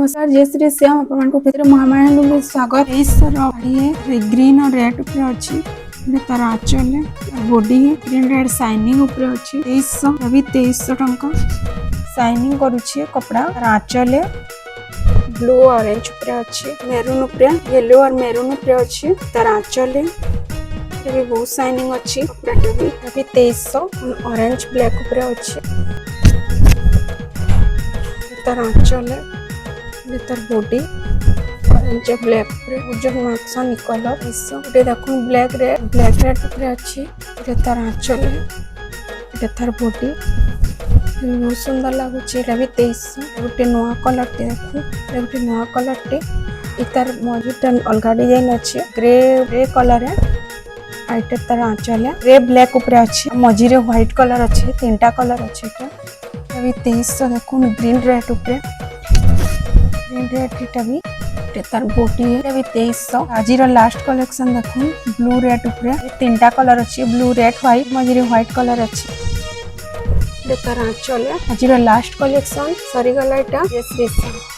नमस्कार जय श्री श्याम आपको महामाया स्वागत है ग्रीन और रेड ऊपर अच्छी तार आंचल बॉडी ग्रीन रेड शाइनिंग ऊपर अच्छी 2300 टंका शाइनिंग करुच्छे कपड़ा तार आंचल ब्लू ऑरेंज ऊपर अच्छी मेरून ऊपर येलो और मेरून ऊपर अच्छी तार आंचल भी बहुत शाइनिंग अच्छी कपड़ा भी 2300 ऑरेंज ब्लैक ऊपर अच्छी तार आंचल तार बॉडी ऑरेंज ब्लैक जो माक्सा कलर ये देखो ब्लैक रेड ऊपर अच्छी तार आंचल ये तार बॉडी बहुत सुंदर लगुच भी 2300 गोटे नुआ कलर टे देखो गोटे नुआ कलर टे तार मझीटा अलग डिजाइन अच्छे ग्रे कलर आईटा तार आंचल ग्रे ब्लैक ऊपर अच्छी मझी व्हाइट कलर अच्छे 3टा कलर अच्छे भी 2300 देखो ग्रीन रेड ऊपर ग्रीन रेड भी तार बॉडी है भी 2300 आज लास्ट कलेक्शन देखो ब्लू रेड ऊपर 3टा कलर अच्छी ब्लू रेड व्हाइट मझे व्हाइट कलर अच्छी तार आंचल आज लास्ट कलेक्शन सरीगला। जय श्री श्याम।